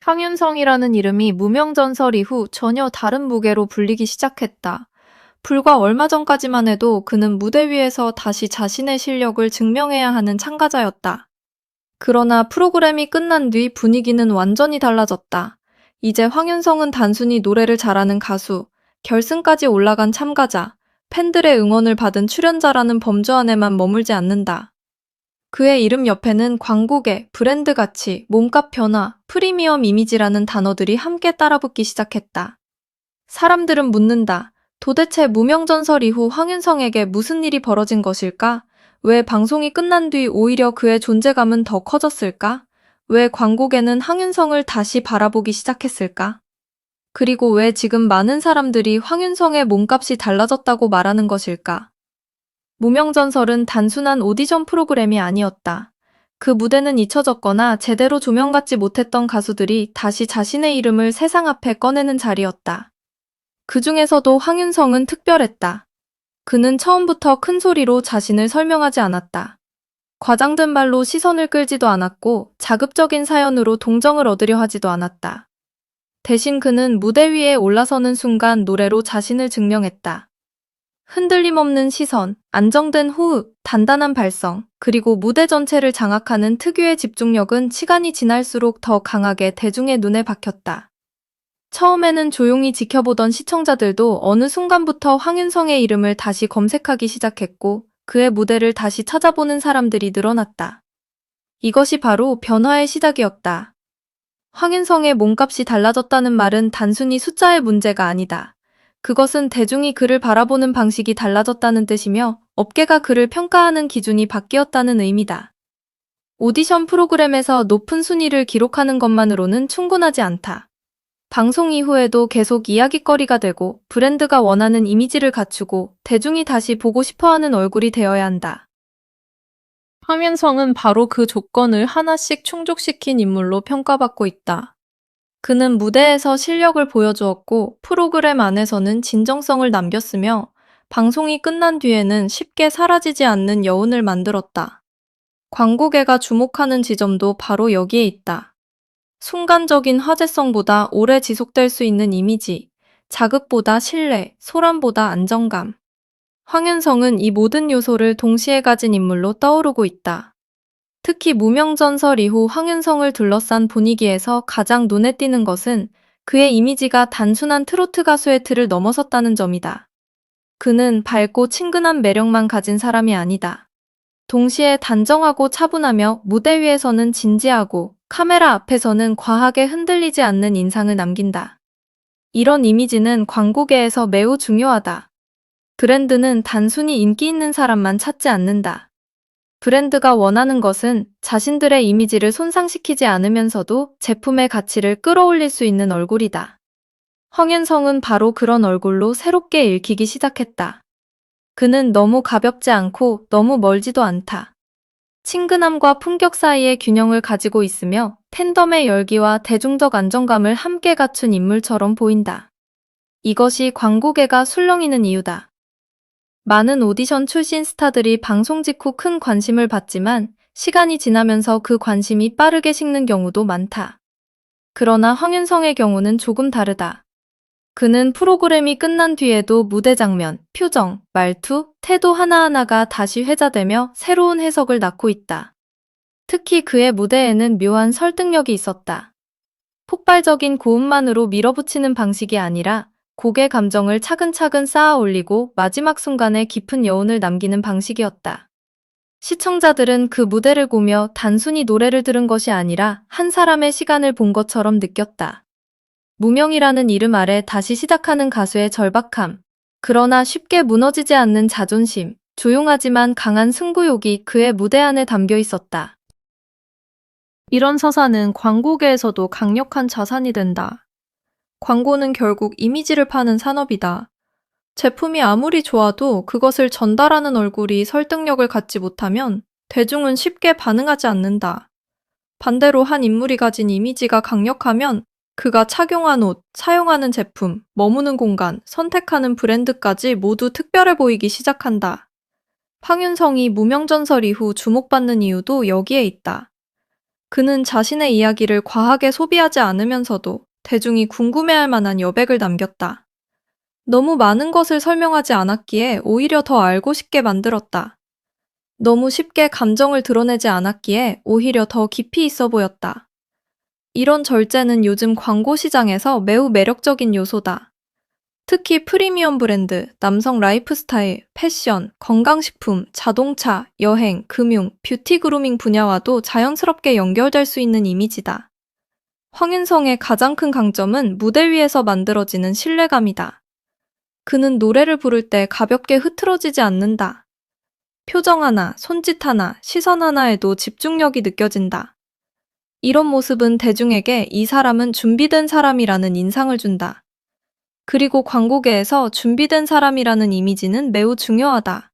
황윤성이라는 이름이 무명전설 이후 전혀 다른 무게로 불리기 시작했다. 불과 얼마 전까지만 해도 그는 무대 위에서 다시 자신의 실력을 증명해야 하는 참가자였다. 그러나 프로그램이 끝난 뒤 분위기는 완전히 달라졌다. 이제 황윤성은 단순히 노래를 잘하는 가수, 결승까지 올라간 참가자, 팬들의 응원을 받은 출연자라는 범주 안에만 머물지 않는다. 그의 이름 옆에는 광고계, 브랜드 가치, 몸값 변화, 프리미엄 이미지라는 단어들이 함께 따라붙기 시작했다. 사람들은 묻는다. 도대체 무명전설 이후 황윤성에게 무슨 일이 벌어진 것일까? 왜 방송이 끝난 뒤 오히려 그의 존재감은 더 커졌을까? 왜 광고계는 황윤성을 다시 바라보기 시작했을까? 그리고 왜 지금 많은 사람들이 황윤성의 몸값이 달라졌다고 말하는 것일까? 무명전설은 단순한 오디션 프로그램이 아니었다. 그 무대는 잊혀졌거나 제대로 조명받지 못했던 가수들이 다시 자신의 이름을 세상 앞에 꺼내는 자리였다. 그 중에서도 황윤성은 특별했다. 그는 처음부터 큰 소리로 자신을 설명하지 않았다. 과장된 말로 시선을 끌지도 않았고 자극적인 사연으로 동정을 얻으려 하지도 않았다. 대신 그는 무대 위에 올라서는 순간 노래로 자신을 증명했다. 흔들림 없는 시선, 안정된 호흡, 단단한 발성, 그리고 무대 전체를 장악하는 특유의 집중력은 시간이 지날수록 더 강하게 대중의 눈에 박혔다. 처음에는 조용히 지켜보던 시청자들도 어느 순간부터 황윤성의 이름을 다시 검색하기 시작했고 그의 무대를 다시 찾아보는 사람들이 늘어났다. 이것이 바로 변화의 시작이었다. 황윤성의 몸값이 달라졌다는 말은 단순히 숫자의 문제가 아니다. 그것은 대중이 그를 바라보는 방식이 달라졌다는 뜻이며 업계가 그를 평가하는 기준이 바뀌었다는 의미다. 오디션 프로그램에서 높은 순위를 기록하는 것만으로는 충분하지 않다. 방송 이후에도 계속 이야깃거리가 되고 브랜드가 원하는 이미지를 갖추고 대중이 다시 보고 싶어하는 얼굴이 되어야 한다. 황윤성은 바로 그 조건을 하나씩 충족시킨 인물로 평가받고 있다. 그는 무대에서 실력을 보여주었고 프로그램 안에서는 진정성을 남겼으며 방송이 끝난 뒤에는 쉽게 사라지지 않는 여운을 만들었다. 광고계가 주목하는 지점도 바로 여기에 있다. 순간적인 화제성보다 오래 지속될 수 있는 이미지, 자극보다 신뢰, 소란보다 안정감. 황윤성은 이 모든 요소를 동시에 가진 인물로 떠오르고 있다. 특히 무명전설 이후 황윤성을 둘러싼 분위기에서 가장 눈에 띄는 것은 그의 이미지가 단순한 트로트 가수의 틀을 넘어섰다는 점이다. 그는 밝고 친근한 매력만 가진 사람이 아니다. 동시에 단정하고 차분하며 무대 위에서는 진지하고 카메라 앞에서는 과하게 흔들리지 않는 인상을 남긴다. 이런 이미지는 광고계에서 매우 중요하다. 브랜드는 단순히 인기 있는 사람만 찾지 않는다. 브랜드가 원하는 것은 자신들의 이미지를 손상시키지 않으면서도 제품의 가치를 끌어올릴 수 있는 얼굴이다. 황윤성은 바로 그런 얼굴로 새롭게 읽히기 시작했다. 그는 너무 가볍지 않고 너무 멀지도 않다. 친근함과 품격 사이의 균형을 가지고 있으며 팬덤의 열기와 대중적 안정감을 함께 갖춘 인물처럼 보인다. 이것이 광고계가 술렁이는 이유다. 많은 오디션 출신 스타들이 방송 직후 큰 관심을 받지만 시간이 지나면서 그 관심이 빠르게 식는 경우도 많다. 그러나 황윤성의 경우는 조금 다르다. 그는 프로그램이 끝난 뒤에도 무대 장면, 표정, 말투, 태도 하나하나가 다시 회자되며 새로운 해석을 낳고 있다. 특히 그의 무대에는 묘한 설득력이 있었다. 폭발적인 고음만으로 밀어붙이는 방식이 아니라 곡의 감정을 차근차근 쌓아 올리고 마지막 순간에 깊은 여운을 남기는 방식이었다. 시청자들은 그 무대를 보며 단순히 노래를 들은 것이 아니라 한 사람의 시간을 본 것처럼 느꼈다. 무명이라는 이름 아래 다시 시작하는 가수의 절박함, 그러나 쉽게 무너지지 않는 자존심, 조용하지만 강한 승부욕이 그의 무대 안에 담겨 있었다. 이런 서사는 광고계에서도 강력한 자산이 된다. 광고는 결국 이미지를 파는 산업이다. 제품이 아무리 좋아도 그것을 전달하는 얼굴이 설득력을 갖지 못하면 대중은 쉽게 반응하지 않는다. 반대로 한 인물이 가진 이미지가 강력하면 그가 착용한 옷, 사용하는 제품, 머무는 공간, 선택하는 브랜드까지 모두 특별해 보이기 시작한다. 황윤성이 무명전설 이후 주목받는 이유도 여기에 있다. 그는 자신의 이야기를 과하게 소비하지 않으면서도 대중이 궁금해할 만한 여백을 남겼다. 너무 많은 것을 설명하지 않았기에 오히려 더 알고 싶게 만들었다. 너무 쉽게 감정을 드러내지 않았기에 오히려 더 깊이 있어 보였다. 이런 절제는 요즘 광고 시장에서 매우 매력적인 요소다. 특히 프리미엄 브랜드, 남성 라이프스타일, 패션, 건강식품, 자동차, 여행, 금융, 뷰티 그루밍 분야와도 자연스럽게 연결될 수 있는 이미지다. 황윤성의 가장 큰 강점은 무대 위에서 만들어지는 신뢰감이다. 그는 노래를 부를 때 가볍게 흐트러지지 않는다. 표정 하나, 손짓 하나, 시선 하나에도 집중력이 느껴진다. 이런 모습은 대중에게 이 사람은 준비된 사람이라는 인상을 준다. 그리고 광고계에서 준비된 사람이라는 이미지는 매우 중요하다.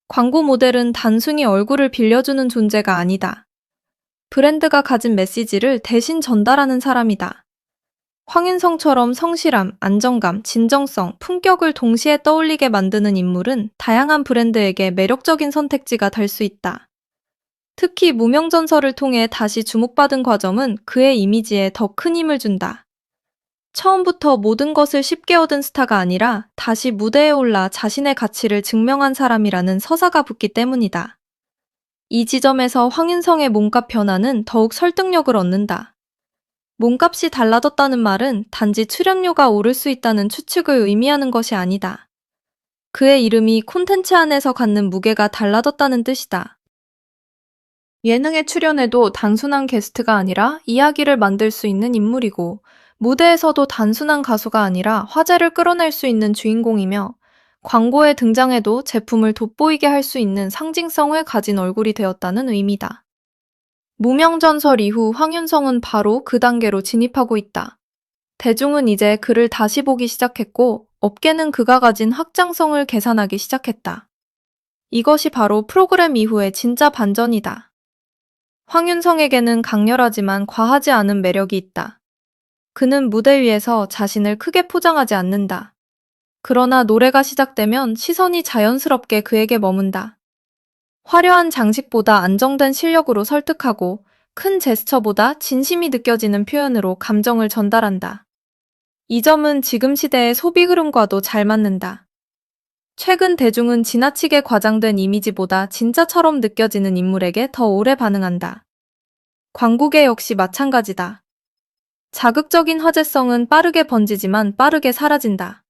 광고 모델은 단순히 얼굴을 빌려주는 존재가 아니다. 브랜드가 가진 메시지를 대신 전달하는 사람이다. 황인성처럼 성실함, 안정감, 진정성, 품격을 동시에 떠올리게 만드는 인물은 다양한 브랜드에게 매력적인 선택지가 될 수 있다. 특히 무명전설을 통해 다시 주목받은 과정은 그의 이미지에 더 큰 힘을 준다. 처음부터 모든 것을 쉽게 얻은 스타가 아니라 다시 무대에 올라 자신의 가치를 증명한 사람이라는 서사가 붙기 때문이다. 이 지점에서 황인성의 몸값 변화는 더욱 설득력을 얻는다. 몸값이 달라졌다는 말은 단지 출연료가 오를 수 있다는 추측을 의미하는 것이 아니다. 그의 이름이 콘텐츠 안에서 갖는 무게가 달라졌다는 뜻이다. 예능에 출연해도 단순한 게스트가 아니라 이야기를 만들 수 있는 인물이고, 무대에서도 단순한 가수가 아니라 화제를 끌어낼 수 있는 주인공이며, 광고에 등장해도 제품을 돋보이게 할 수 있는 상징성을 가진 얼굴이 되었다는 의미다. 무명전설 이후 황윤성은 바로 그 단계로 진입하고 있다. 대중은 이제 그를 다시 보기 시작했고, 업계는 그가 가진 확장성을 계산하기 시작했다. 이것이 바로 프로그램 이후의 진짜 반전이다. 황윤성에게는 강렬하지만 과하지 않은 매력이 있다. 그는 무대 위에서 자신을 크게 포장하지 않는다. 그러나 노래가 시작되면 시선이 자연스럽게 그에게 머문다. 화려한 장식보다 안정된 실력으로 설득하고 큰 제스처보다 진심이 느껴지는 표현으로 감정을 전달한다. 이 점은 지금 시대의 소비 흐름과도 잘 맞는다. 최근 대중은 지나치게 과장된 이미지보다 진짜처럼 느껴지는 인물에게 더 오래 반응한다. 광고계 역시 마찬가지다. 자극적인 화제성은 빠르게 번지지만 빠르게 사라진다.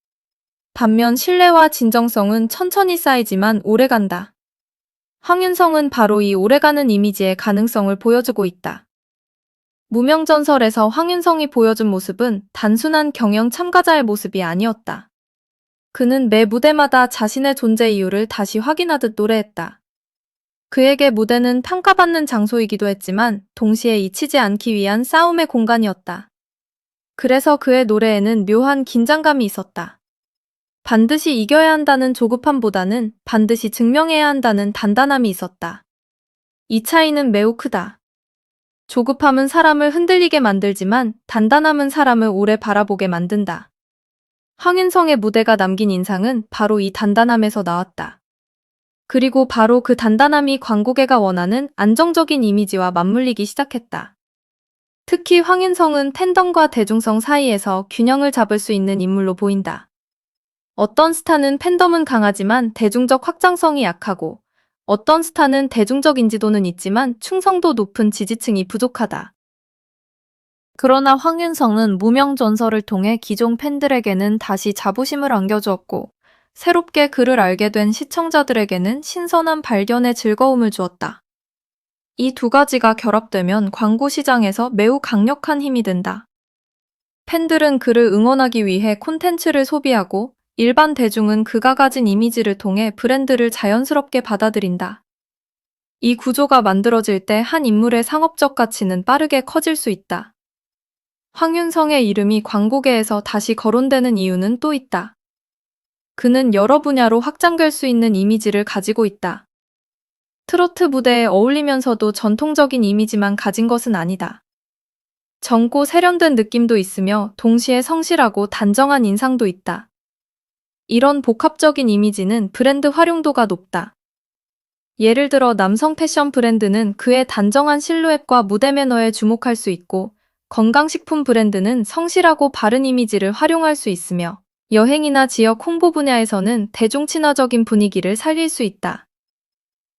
반면 신뢰와 진정성은 천천히 쌓이지만 오래간다. 황윤성은 바로 이 오래가는 이미지의 가능성을 보여주고 있다. 무명전설에서 황윤성이 보여준 모습은 단순한 경영 참가자의 모습이 아니었다. 그는 매 무대마다 자신의 존재 이유를 다시 확인하듯 노래했다. 그에게 무대는 평가받는 장소이기도 했지만 동시에 잊히지 않기 위한 싸움의 공간이었다. 그래서 그의 노래에는 묘한 긴장감이 있었다. 반드시 이겨야 한다는 조급함보다는 반드시 증명해야 한다는 단단함이 있었다. 이 차이는 매우 크다. 조급함은 사람을 흔들리게 만들지만 단단함은 사람을 오래 바라보게 만든다. 황윤성의 무대가 남긴 인상은 바로 이 단단함에서 나왔다. 그리고 바로 그 단단함이 광고계가 원하는 안정적인 이미지와 맞물리기 시작했다. 특히 황윤성은 팬덤과 대중성 사이에서 균형을 잡을 수 있는 인물로 보인다. 어떤 스타는 팬덤은 강하지만 대중적 확장성이 약하고, 어떤 스타는 대중적 인지도는 있지만 충성도 높은 지지층이 부족하다. 그러나 황윤성은 무명전설을 통해 기존 팬들에게는 다시 자부심을 안겨주었고, 새롭게 그를 알게 된 시청자들에게는 신선한 발견의 즐거움을 주었다. 이 두 가지가 결합되면 광고 시장에서 매우 강력한 힘이 된다. 팬들은 그를 응원하기 위해 콘텐츠를 소비하고, 일반 대중은 그가 가진 이미지를 통해 브랜드를 자연스럽게 받아들인다. 이 구조가 만들어질 때 한 인물의 상업적 가치는 빠르게 커질 수 있다. 황윤성의 이름이 광고계에서 다시 거론되는 이유는 또 있다. 그는 여러 분야로 확장될 수 있는 이미지를 가지고 있다. 트로트 무대에 어울리면서도 전통적인 이미지만 가진 것은 아니다. 젊고 세련된 느낌도 있으며 동시에 성실하고 단정한 인상도 있다. 이런 복합적인 이미지는 브랜드 활용도가 높다. 예를 들어 남성 패션 브랜드는 그의 단정한 실루엣과 무대 매너에 주목할 수 있고, 건강식품 브랜드는 성실하고 바른 이미지를 활용할 수 있으며, 여행이나 지역 홍보 분야에서는 대중 친화적인 분위기를 살릴 수 있다.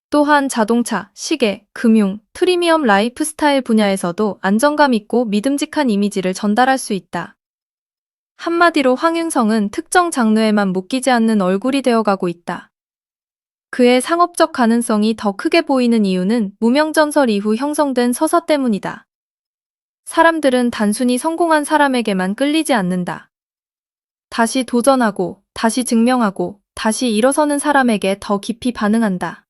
또한 자동차, 시계, 금융, 프리미엄 라이프스타일 분야에서도 안정감 있고 믿음직한 이미지를 전달할 수 있다. 한마디로 황윤성은 특정 장르에만 묶이지 않는 얼굴이 되어가고 있다. 그의 상업적 가능성이 더 크게 보이는 이유는 무명전설 이후 형성된 서사 때문이다. 사람들은 단순히 성공한 사람에게만 끌리지 않는다. 다시 도전하고, 다시 증명하고, 다시 일어서는 사람에게 더 깊이 반응한다.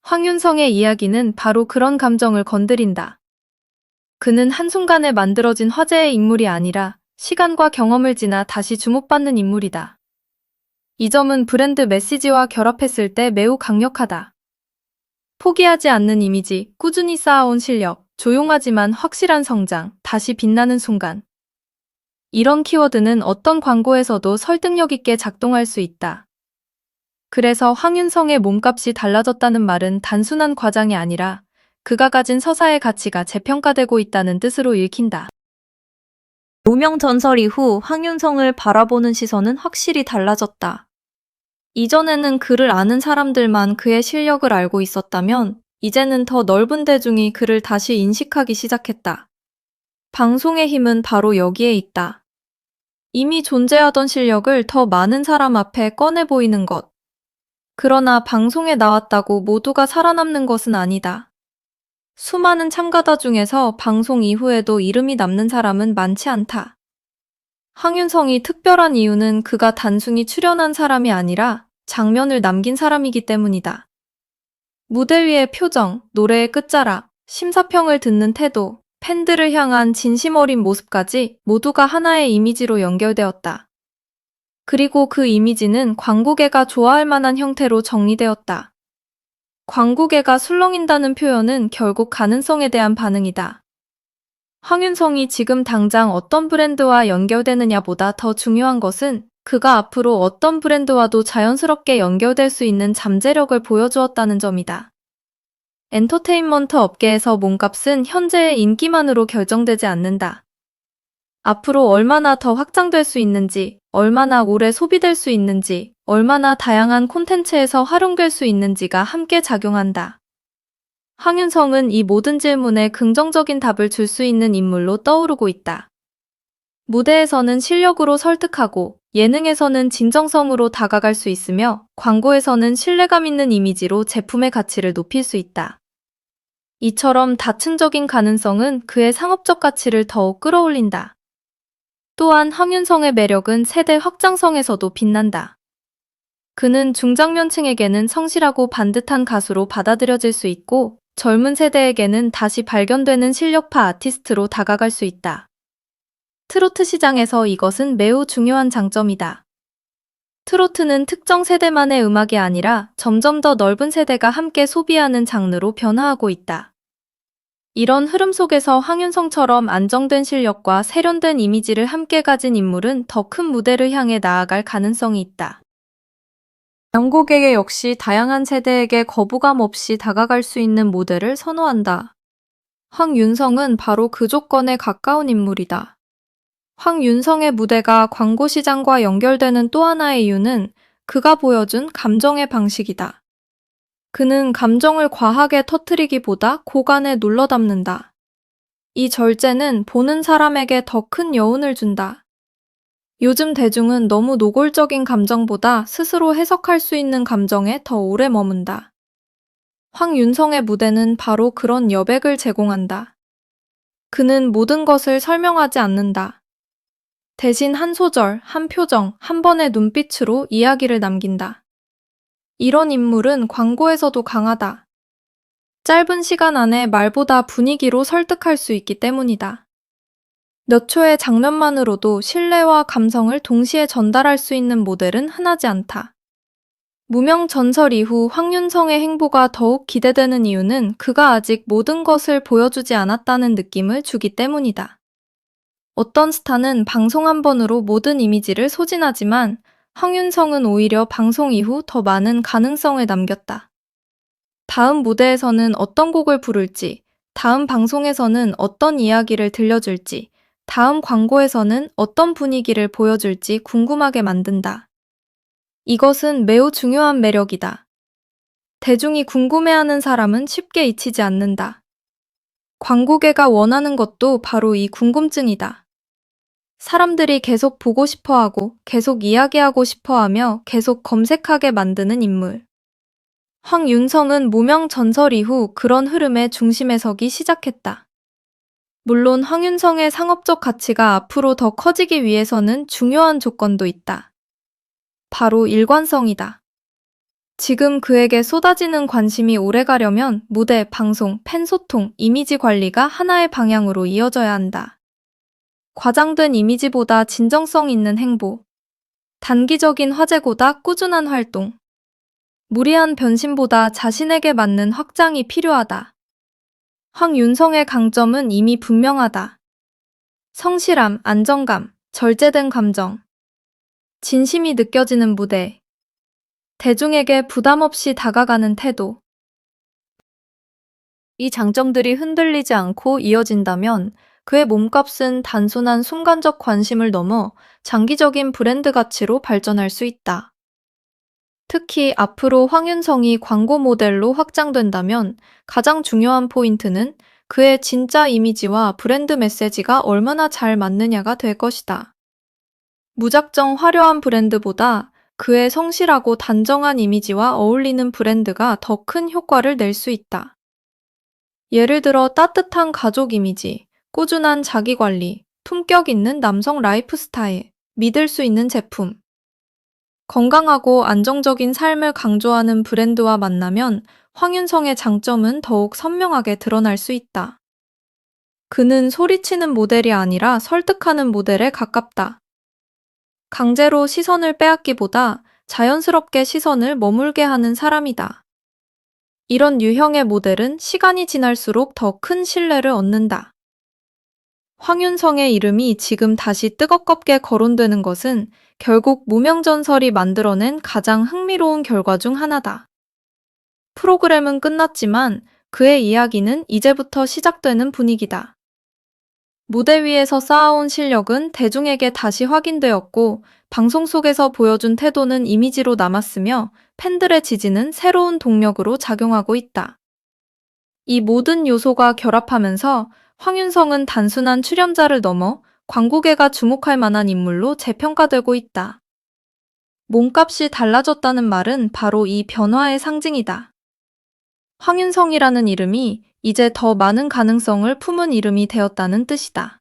황윤성의 이야기는 바로 그런 감정을 건드린다. 그는 한순간에 만들어진 화제의 인물이 아니라 시간과 경험을 지나 다시 주목받는 인물이다. 이 점은 브랜드 메시지와 결합했을 때 매우 강력하다. 포기하지 않는 이미지, 꾸준히 쌓아온 실력, 조용하지만 확실한 성장, 다시 빛나는 순간. 이런 키워드는 어떤 광고에서도 설득력 있게 작동할 수 있다. 그래서 황윤성의 몸값이 달라졌다는 말은 단순한 과장이 아니라 그가 가진 서사의 가치가 재평가되고 있다는 뜻으로 읽힌다. 무명 전설 이후 황윤성을 바라보는 시선은 확실히 달라졌다. 이전에는 그를 아는 사람들만 그의 실력을 알고 있었다면 이제는 더 넓은 대중이 그를 다시 인식하기 시작했다. 방송의 힘은 바로 여기에 있다. 이미 존재하던 실력을 더 많은 사람 앞에 꺼내 보이는 것. 그러나 방송에 나왔다고 모두가 살아남는 것은 아니다. 수많은 참가자 중에서 방송 이후에도 이름이 남는 사람은 많지 않다. 황윤성이 특별한 이유는 그가 단순히 출연한 사람이 아니라 장면을 남긴 사람이기 때문이다. 무대 위의 표정, 노래의 끝자락, 심사평을 듣는 태도, 팬들을 향한 진심 어린 모습까지 모두가 하나의 이미지로 연결되었다. 그리고 그 이미지는 광고계가 좋아할 만한 형태로 정리되었다. 광고계가 술렁인다는 표현은 결국 가능성에 대한 반응이다. 황윤성이 지금 당장 어떤 브랜드와 연결되느냐보다 더 중요한 것은 그가 앞으로 어떤 브랜드와도 자연스럽게 연결될 수 있는 잠재력을 보여주었다는 점이다. 엔터테인먼트 업계에서 몸값은 현재의 인기만으로 결정되지 않는다. 앞으로 얼마나 더 확장될 수 있는지, 얼마나 오래 소비될 수 있는지, 얼마나 다양한 콘텐츠에서 활용될 수 있는지가 함께 작용한다. 황윤성은 이 모든 질문에 긍정적인 답을 줄 수 있는 인물로 떠오르고 있다. 무대에서는 실력으로 설득하고, 예능에서는 진정성으로 다가갈 수 있으며, 광고에서는 신뢰감 있는 이미지로 제품의 가치를 높일 수 있다. 이처럼 다층적인 가능성은 그의 상업적 가치를 더욱 끌어올린다. 또한 황윤성의 매력은 세대 확장성에서도 빛난다. 그는 중장년층에게는 성실하고 반듯한 가수로 받아들여질 수 있고 젊은 세대에게는 다시 발견되는 실력파 아티스트로 다가갈 수 있다. 트로트 시장에서 이것은 매우 중요한 장점이다. 트로트는 특정 세대만의 음악이 아니라 점점 더 넓은 세대가 함께 소비하는 장르로 변화하고 있다. 이런 흐름 속에서 황윤성처럼 안정된 실력과 세련된 이미지를 함께 가진 인물은 더 큰 무대를 향해 나아갈 가능성이 있다. 연고계 역시 다양한 세대에게 거부감 없이 다가갈 수 있는 모델을 선호한다. 황윤성은 바로 그 조건에 가까운 인물이다. 황윤성의 무대가 광고 시장과 연결되는 또 하나의 이유는 그가 보여준 감정의 방식이다. 그는 감정을 과하게 터뜨리기보다 고간에 눌러 담는다. 이 절제는 보는 사람에게 더 큰 여운을 준다. 요즘 대중은 너무 노골적인 감정보다 스스로 해석할 수 있는 감정에 더 오래 머문다. 황윤성의 무대는 바로 그런 여백을 제공한다. 그는 모든 것을 설명하지 않는다. 대신 한 소절, 한 표정, 한 번의 눈빛으로 이야기를 남긴다. 이런 인물은 광고에서도 강하다. 짧은 시간 안에 말보다 분위기로 설득할 수 있기 때문이다. 몇 초의 장면만으로도 신뢰와 감성을 동시에 전달할 수 있는 모델은 흔하지 않다. 무명 전설 이후 황윤성의 행보가 더욱 기대되는 이유는 그가 아직 모든 것을 보여주지 않았다는 느낌을 주기 때문이다. 어떤 스타는 방송 한 번으로 모든 이미지를 소진하지만 황윤성은 오히려 방송 이후 더 많은 가능성을 남겼다. 다음 무대에서는 어떤 곡을 부를지, 다음 방송에서는 어떤 이야기를 들려줄지, 다음 광고에서는 어떤 분위기를 보여줄지 궁금하게 만든다. 이것은 매우 중요한 매력이다. 대중이 궁금해하는 사람은 쉽게 잊히지 않는다. 광고계가 원하는 것도 바로 이 궁금증이다. 사람들이 계속 보고 싶어 하고, 계속 이야기하고 싶어 하며 계속 검색하게 만드는 인물. 황윤성은 무명 전설 이후 그런 흐름의 중심에 서기 시작했다. 물론 황윤성의 상업적 가치가 앞으로 더 커지기 위해서는 중요한 조건도 있다. 바로 일관성이다. 지금 그에게 쏟아지는 관심이 오래가려면 무대, 방송, 팬 소통, 이미지 관리가 하나의 방향으로 이어져야 한다. 과장된 이미지보다 진정성 있는 행보, 단기적인 화제보다 꾸준한 활동, 무리한 변신보다 자신에게 맞는 확장이 필요하다. 황윤성의 강점은 이미 분명하다. 성실함, 안정감, 절제된 감정, 진심이 느껴지는 무대, 대중에게 부담 없이 다가가는 태도. 이 장점들이 흔들리지 않고 이어진다면 그의 몸값은 단순한 순간적 관심을 넘어 장기적인 브랜드 가치로 발전할 수 있다. 특히 앞으로 황윤성이 광고 모델로 확장된다면 가장 중요한 포인트는 그의 진짜 이미지와 브랜드 메시지가 얼마나 잘 맞느냐가 될 것이다. 무작정 화려한 브랜드보다 그의 성실하고 단정한 이미지와 어울리는 브랜드가 더 큰 효과를 낼 수 있다. 예를 들어 따뜻한 가족 이미지, 꾸준한 자기관리, 품격 있는 남성 라이프 스타일, 믿을 수 있는 제품, 건강하고 안정적인 삶을 강조하는 브랜드와 만나면 황윤성의 장점은 더욱 선명하게 드러날 수 있다. 그는 소리치는 모델이 아니라 설득하는 모델에 가깝다. 강제로 시선을 빼앗기보다 자연스럽게 시선을 머물게 하는 사람이다. 이런 유형의 모델은 시간이 지날수록 더 큰 신뢰를 얻는다. 황윤성의 이름이 지금 다시 뜨겁게 거론되는 것은 결국 무명전설이 만들어낸 가장 흥미로운 결과 중 하나다. 프로그램은 끝났지만 그의 이야기는 이제부터 시작되는 분위기다. 무대 위에서 쌓아온 실력은 대중에게 다시 확인되었고, 방송 속에서 보여준 태도는 이미지로 남았으며 팬들의 지지는 새로운 동력으로 작용하고 있다. 이 모든 요소가 결합하면서 황윤성은 단순한 출연자를 넘어 광고계가 주목할 만한 인물로 재평가되고 있다. 몸값이 달라졌다는 말은 바로 이 변화의 상징이다. 황윤성이라는 이름이 이제 더 많은 가능성을 품은 이름이 되었다는 뜻이다.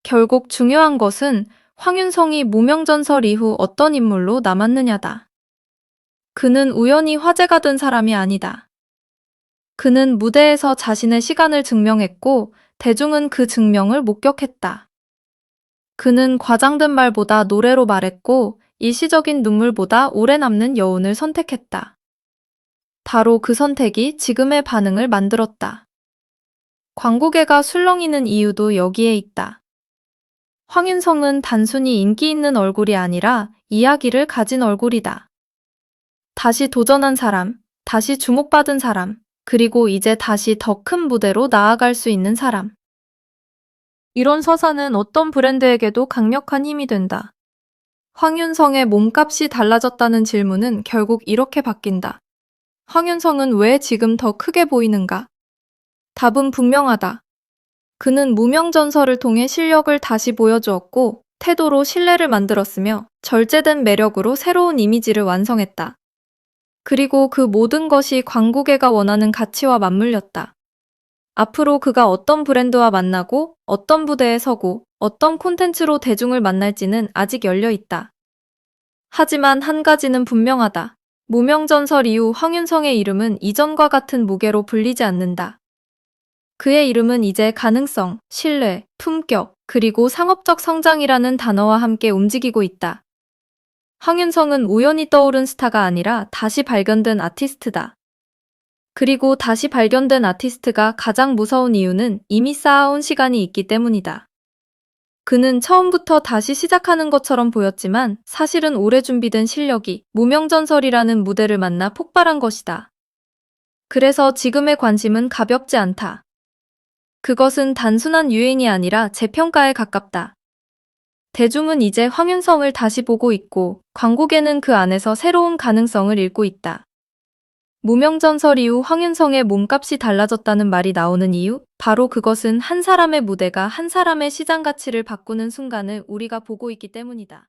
결국 중요한 것은 황윤성이 무명전설 이후 어떤 인물로 남았느냐다. 그는 우연히 화제가 된 사람이 아니다. 그는 무대에서 자신의 시간을 증명했고 대중은 그 증명을 목격했다. 그는 과장된 말보다 노래로 말했고 일시적인 눈물보다 오래 남는 여운을 선택했다. 바로 그 선택이 지금의 반응을 만들었다. 광고계가 술렁이는 이유도 여기에 있다. 황윤성은 단순히 인기 있는 얼굴이 아니라 이야기를 가진 얼굴이다. 다시 도전한 사람, 다시 주목받은 사람, 그리고 이제 다시 더 큰 무대로 나아갈 수 있는 사람. 이런 서사는 어떤 브랜드에게도 강력한 힘이 된다. 황윤성의 몸값이 달라졌다는 질문은 결국 이렇게 바뀐다. 황윤성은 왜 지금 더 크게 보이는가? 답은 분명하다. 그는 무명전설을 통해 실력을 다시 보여주었고 태도로 신뢰를 만들었으며 절제된 매력으로 새로운 이미지를 완성했다. 그리고 그 모든 것이 광고계가 원하는 가치와 맞물렸다. 앞으로 그가 어떤 브랜드와 만나고 어떤 무대에 서고 어떤 콘텐츠로 대중을 만날지는 아직 열려 있다. 하지만 한 가지는 분명하다. 무명전설 이후 황윤성의 이름은 이전과 같은 무게로 불리지 않는다. 그의 이름은 이제 가능성, 신뢰, 품격, 그리고 상업적 성장이라는 단어와 함께 움직이고 있다. 황윤성은 우연히 떠오른 스타가 아니라 다시 발견된 아티스트다. 그리고 다시 발견된 아티스트가 가장 무서운 이유는 이미 쌓아온 시간이 있기 때문이다. 그는 처음부터 다시 시작하는 것처럼 보였지만 사실은 오래 준비된 실력이 무명전설이라는 무대를 만나 폭발한 것이다. 그래서 지금의 관심은 가볍지 않다. 그것은 단순한 유행이 아니라 재평가에 가깝다. 대중은 이제 황윤성을 다시 보고 있고 광고계는 그 안에서 새로운 가능성을 읽고 있다. 무명전설 이후 황윤성의 몸값이 달라졌다는 말이 나오는 이유? 바로 그것은 한 사람의 무대가 한 사람의 시장 가치를 바꾸는 순간을 우리가 보고 있기 때문이다.